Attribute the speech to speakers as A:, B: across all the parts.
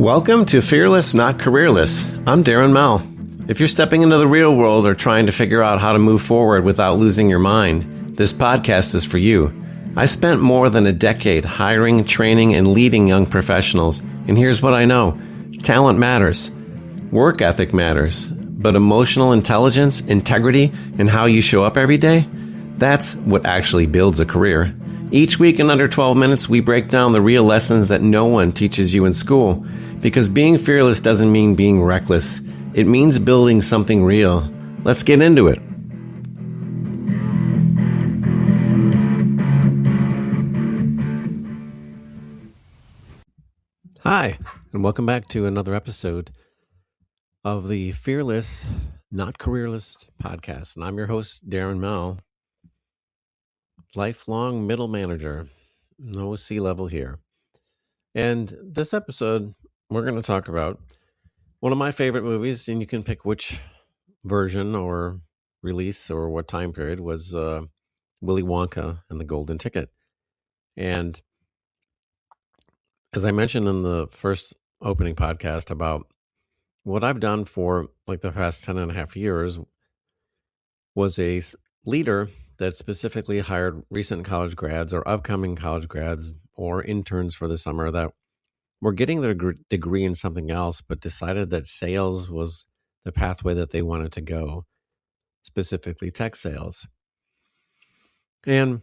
A: Welcome to Fearless Not Careerless. I'm Darren Mell. If you're stepping into the real world or trying to figure out how to move forward without losing your mind, this podcast is for you. I spent more than a decade hiring, training, and leading young professionals, and here's what I know. Talent matters. Work ethic matters. But emotional intelligence, integrity, and how you show up every day, that's what actually builds a career. Each week in under 12 minutes, we break down the real lessons that no one teaches you in school. Because being fearless doesn't mean being reckless. It means building something real. Let's get into it. Hi, and welcome back to another episode of the Fearless Not Careerless podcast. And I'm your host, Darren Mell, lifelong middle manager, no C-level here. And this episode, we're going to talk about one of my favorite movies, and you can pick which version or release or what time period, was Willy Wonka and the Golden Ticket. And as I mentioned in the first opening podcast about what I've done for like the past 10 and a half years was a leader that specifically hired recent college grads or upcoming college grads or interns for the summer that were getting their degree in something else, but decided that sales was the pathway that they wanted to go, specifically tech sales. And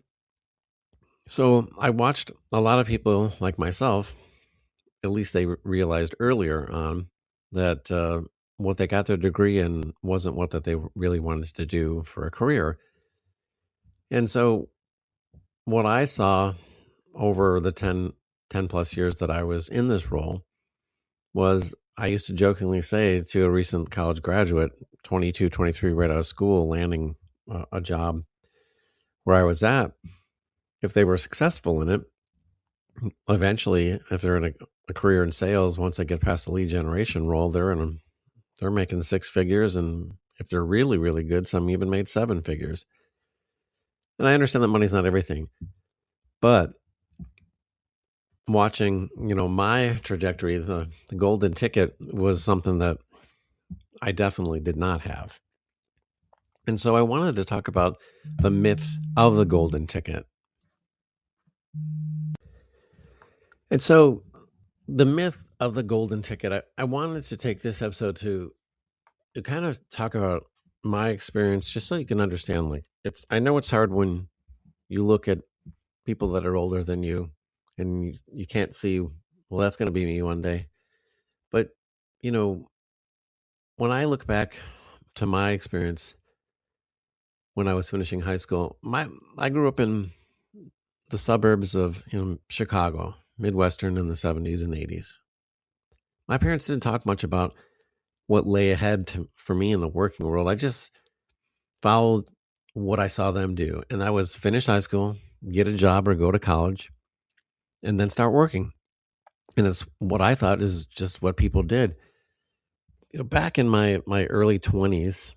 A: so I watched a lot of people like myself, at least they realized earlier on that what they got their degree in wasn't what that they really wanted to do for a career. And so what I saw over the 10 plus years that I was in this role was I used to jokingly say to a recent college graduate, 22, 23, right out of school, landing a job where I was at, if they were successful in it, eventually, if they're in a career in sales, once they get past the lead generation role, they're making six figures. And if they're really, really good, some even made seven figures. And I understand that money's not everything, but watching, my trajectory, the golden ticket was something that I definitely did not have. And so I wanted to talk about the myth of the golden ticket. And so the myth of the golden ticket, I wanted to take this episode to kind of talk about my experience, just so you can understand, like, I know it's hard when you look at people that are older than you and you can't see, well, that's going to be me one day. But, when I look back to my experience when I was finishing high school, I grew up in the suburbs of Chicago, Midwestern, in the 70s and 80s. My parents didn't talk much about what lay ahead for me in the working world. I just followed what I saw them do. And that was finish high school, get a job or go to college, and then start working. And it's what I thought is just what people did. Back in my early 20s,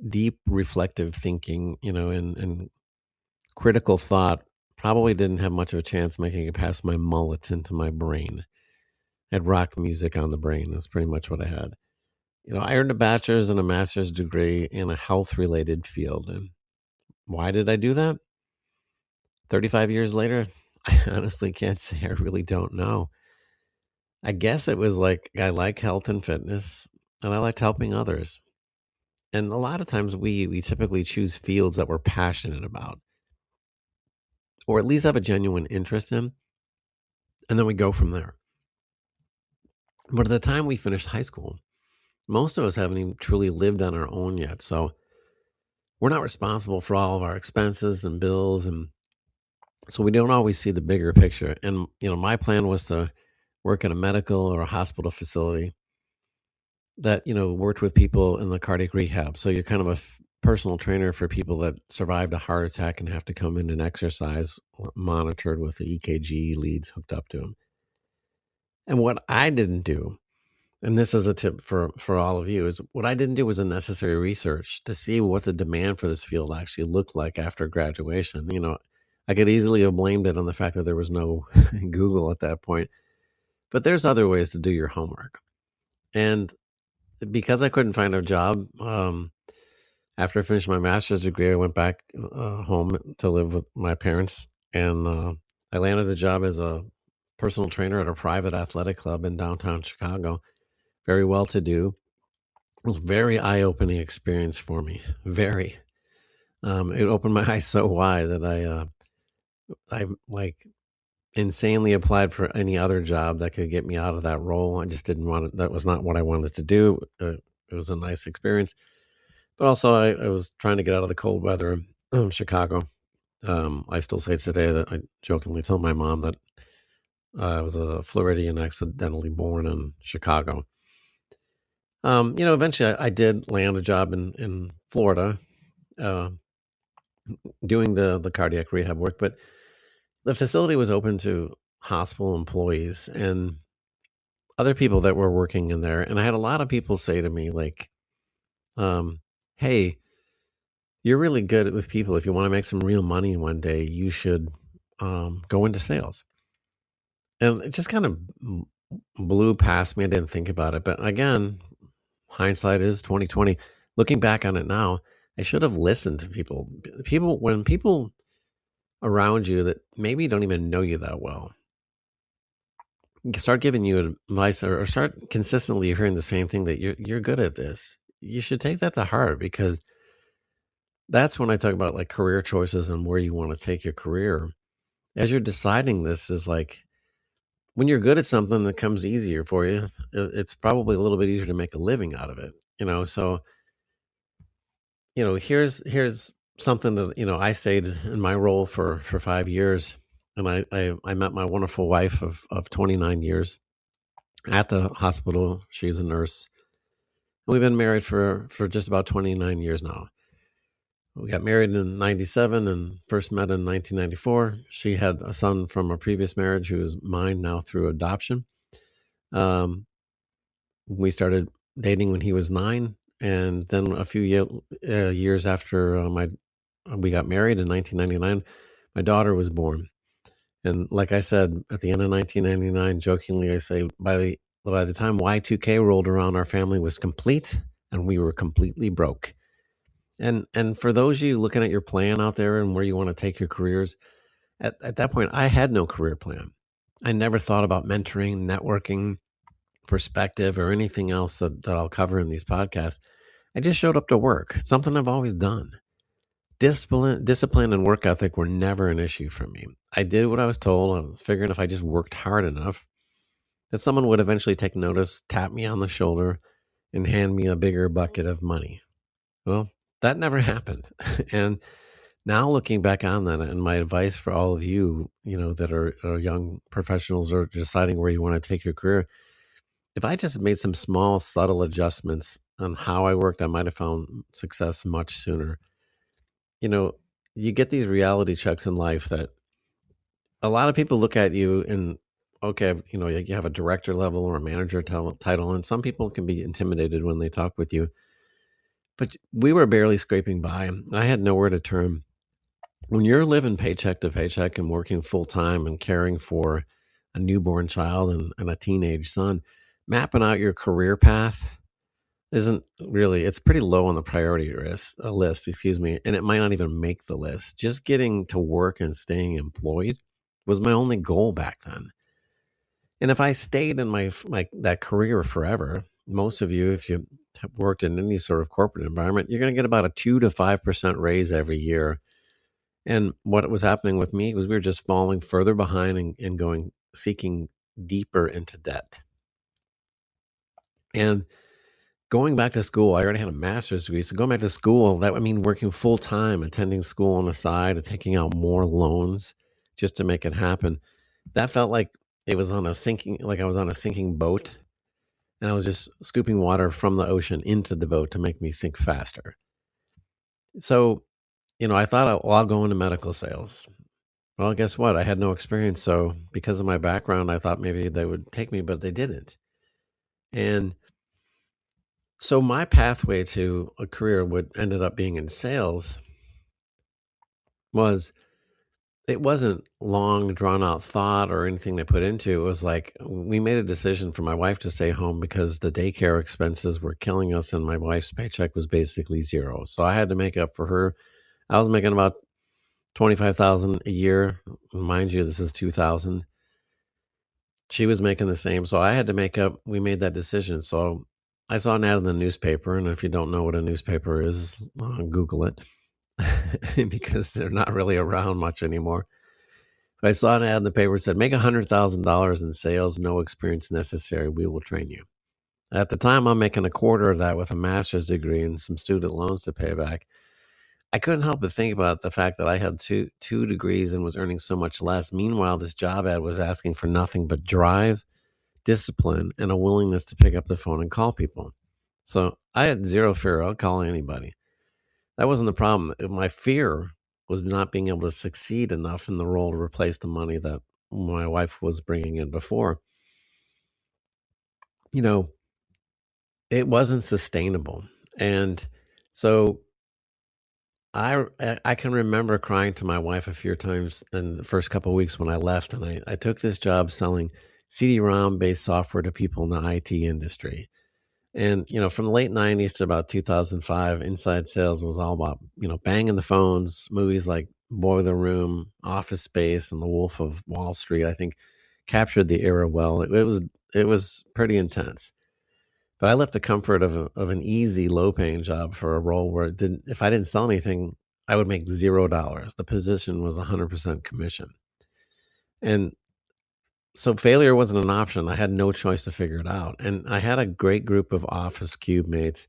A: deep reflective thinking, and critical thought probably didn't have much of a chance making it past my mullet into my brain. I had rock music on the brain. That's pretty much what I had. I earned a bachelor's and a master's degree in a health-related field. And why did I do that? 35 years later, I honestly can't say. I really don't know. I guess it was like I like health and fitness, and I liked helping others. And a lot of times we typically choose fields that we're passionate about, or at least have a genuine interest in, and then we go from there. But at the time we finished high school, most of us haven't even truly lived on our own yet. So we're not responsible for all of our expenses and bills. And so we don't always see the bigger picture. And, my plan was to work in a medical or a hospital facility that, worked with people in the cardiac rehab. So you're kind of a personal trainer for people that survived a heart attack and have to come in and exercise, monitored with the EKG leads hooked up to them. And what I didn't do, and this is a tip for all of you, is what I didn't do was the necessary research to see what the demand for this field actually looked like after graduation. I could easily have blamed it on the fact that there was no Google at that point. But there's other ways to do your homework. And because I couldn't find a job, after I finished my master's degree, I went back home to live with my parents, and I landed a job as a personal trainer at a private athletic club in downtown Chicago. Very well to do. It was a very eye opening experience for me. Very. It opened my eyes so wide that I like insanely applied for any other job that could get me out of that role. I just didn't want it. That was not what I wanted to do. It was a nice experience, but also I was trying to get out of the cold weather of Chicago. I still say today that I jokingly told my mom that I was a Floridian accidentally born in Chicago. Eventually I did land a job in Florida, uh, doing the cardiac rehab work, but the facility was open to hospital employees and other people that were working in there. And I had a lot of people say to me, like, hey, you're really good with people. If you want to make some real money one day, you should go into sales. And it just kind of blew past me. I didn't think about it. But again, hindsight is 2020. Looking back on it now, I should have listened to people. When people around you that maybe don't even know you that well start giving you advice, or start consistently hearing the same thing, that you're good at this, you should take that to heart, because that's when I talk about like career choices and where you want to take your career. As you're deciding this, is like, when you're good at something that comes easier for you, it's probably a little bit easier to make a living out of it. So here's something that I stayed in my role for 5 years, and I met my wonderful wife of 29 years at the hospital. She's a nurse. We've been married for just about 29 years now. We got married in 97 and first met in 1994. She had a son from a previous marriage who is mine now through adoption. Um, we started dating when he was 9. And then a few years after we got married in 1999, my daughter was born. And like I said, at the end of 1999, jokingly, I say, by the time Y2K rolled around, our family was complete and we were completely broke. And for those of you looking at your plan out there and where you want to take your careers, at that point, I had no career plan. I never thought about mentoring, networking, perspective, or anything else that I'll cover in these podcasts. I just showed up to work. It's something I've always done. Discipline and work ethic were never an issue for me. I did what I was told. I was figuring if I just worked hard enough, that someone would eventually take notice, tap me on the shoulder, and hand me a bigger bucket of money. Well, that never happened. And now looking back on that, and my advice for all of you, that are young professionals or deciding where you want to take your career, if I just made some small, subtle adjustments on how I worked, I might have found success much sooner. You get these reality checks in life that a lot of people look at you and, okay, you have a director level or a manager title, and some people can be intimidated when they talk with you. But we were barely scraping by. I had nowhere to turn. When you're living paycheck to paycheck and working full time and caring for a newborn child and a teenage son, mapping out your career path isn't really, it's pretty low on the priority list, excuse me, and it might not even make the list. Just getting to work and staying employed was my only goal back then. And if I stayed in my that career forever, most of you, if you have worked in any sort of corporate environment, you're going to get about a 2 to 5% raise every year. And what was happening with me was we were just falling further behind and seeking deeper into debt. And going back to school, I already had a master's degree. So going back to school, that would mean working full time, attending school on the side, and taking out more loans just to make it happen. That felt like I was on a sinking boat, and I was just scooping water from the ocean into the boat to make me sink faster. So, I thought, I'll go into medical sales. Well, guess what? I had no experience. So because of my background, I thought maybe they would take me, but they didn't. And so my pathway to a career, what ended up being in sales, was it wasn't long drawn out thought or anything they put into it. It was like we made a decision for my wife to stay home because the daycare expenses were killing us and my wife's paycheck was basically zero. So I had to make up for her. I was making about 25,000 a year. Mind you, this is 2000. She was making the same. So I had to make up. We made that decision. So I saw an ad in the newspaper. And if you don't know what a newspaper is, Google it because they're not really around much anymore. But I saw an ad in the paper that said, make $100,000 in sales, no experience necessary. We will train you. At the time, I'm making a quarter of that with a master's degree and some student loans to pay back. I couldn't help but think about the fact that I had two degrees and was earning so much less. Meanwhile, this job ad was asking for nothing but drive, discipline, and a willingness to pick up the phone and call people. So I had zero fear. I'll call anybody. That wasn't the problem. My fear was not being able to succeed enough in the role to replace the money that my wife was bringing in before. It wasn't sustainable. And so I can remember crying to my wife a few times in the first couple of weeks when I left, and I took this job selling CD-ROM based software to people in the IT industry. And from the late 90s to about 2005, inside sales was all about banging the phones. Movies like Boiler Room, Office Space, and The Wolf of Wall Street, I think, captured the era well. It was pretty intense. But I left the comfort of an easy, low-paying job for a role where if I didn't sell anything, I would make $0. The position was 100% commission. And so failure wasn't an option. I had no choice to figure it out. And I had a great group of office cube mates,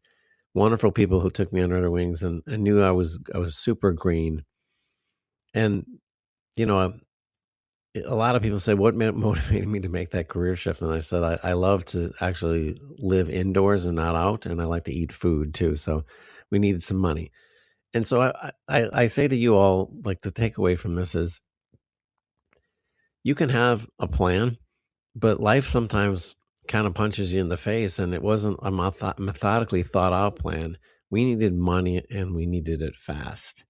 A: wonderful people who took me under their wings and knew I was super green. And, a lot of people say, what motivated me to make that career shift? And I said, I love to actually live indoors and not out. And I like to eat food too. So we needed some money. And so I say to you all, like, the takeaway from this is you can have a plan, but life sometimes kind of punches you in the face. And it wasn't a methodically thought out plan. We needed money and we needed it fast.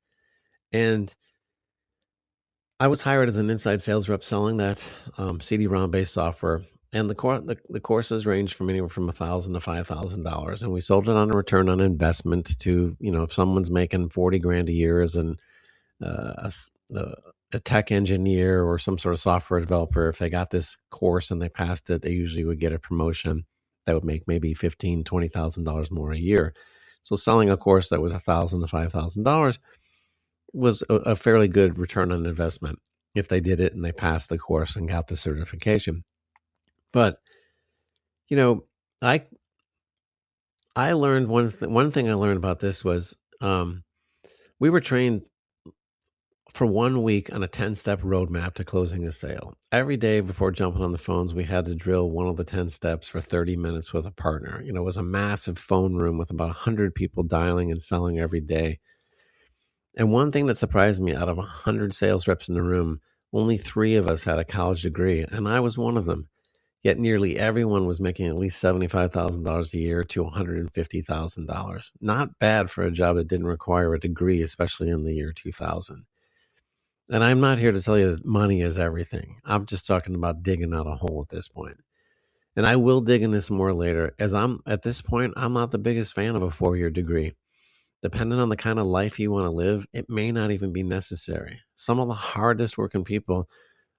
A: And I was hired as an inside sales rep selling that CD-ROM based software, and the courses ranged from anywhere from $1,000 to $5,000, and we sold it on a return on investment to if someone's making 40 grand a year as a tech engineer or some sort of software developer. If they got this course and they passed it, they usually would get a promotion that would make maybe $15,000, $20,000 more a year. So selling a course that was $1,000 to $5,000 was a fairly good return on investment if they did it and they passed the course and got the certification. But I learned one thing I learned about this was we were trained for 1 week on a 10-step roadmap to closing a sale. Every day before jumping on the phones, we had to drill one of the 10 steps for 30 minutes with a partner. It was a massive phone room with about 100 people dialing and selling every day. And one thing that surprised me, out of 100 sales reps in the room, only 3 of us had a college degree, and I was one of them. Yet nearly everyone was making at least $75,000 a year to $150,000. Not bad for a job that didn't require a degree, especially in the year 2000. And I'm not here to tell you that money is everything. I'm just talking about digging out a hole at this point. And I will dig in this more later, as at this point, I'm not the biggest fan of a 4-year degree. Depending on the kind of life you want to live, it may not even be necessary. Some of the hardest working people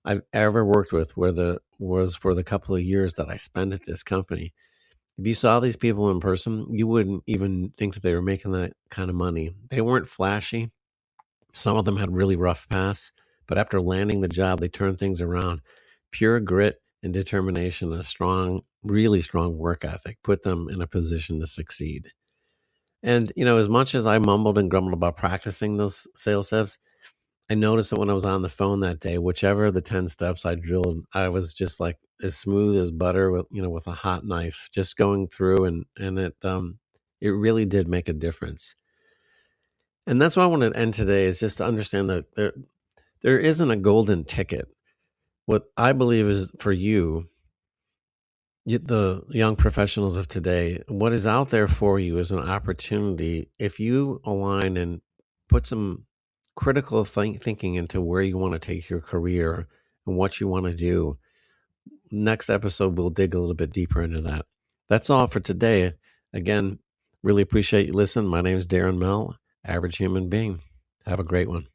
A: I've ever worked with was for the couple of years that I spent at this company. If you saw these people in person, you wouldn't even think that they were making that kind of money. They weren't flashy. Some of them had really rough paths, but after landing the job, they turned things around. Pure grit and determination, a strong, really strong work ethic put them in a position to succeed. And, as much as I mumbled and grumbled about practicing those sales steps, I noticed that when I was on the phone that day, whichever of the 10 steps I drilled, I was just like as smooth as butter with a hot knife, just going through, and it really did make a difference. And that's why I want to end today, is just to understand that there isn't a golden ticket. What I believe is, for you, the young professionals of today, what is out there for you is an opportunity. If you align and put some critical thinking into where you want to take your career and what you want to do. Next episode, we'll dig a little bit deeper into that. That's all for today. Again, really appreciate you listening. My name is Darren Mell, average human being. Have a great one.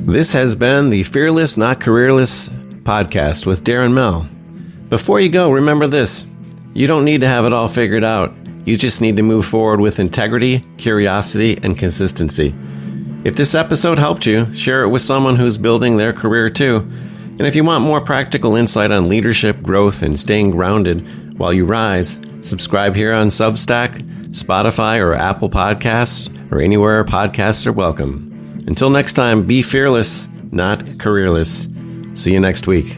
A: This has been the Fearless Not Careerless podcast with Darren Mell. Before you go, remember this. You don't need to have it all figured out. You just need to move forward with integrity, curiosity, and consistency. If this episode helped you, share it with someone who's building their career too. And if you want more practical insight on leadership, growth, and staying grounded while you rise, subscribe here on Substack, Spotify, or Apple Podcasts, or anywhere podcasts are welcome. Until next time, be fearless, not careerless. See you next week.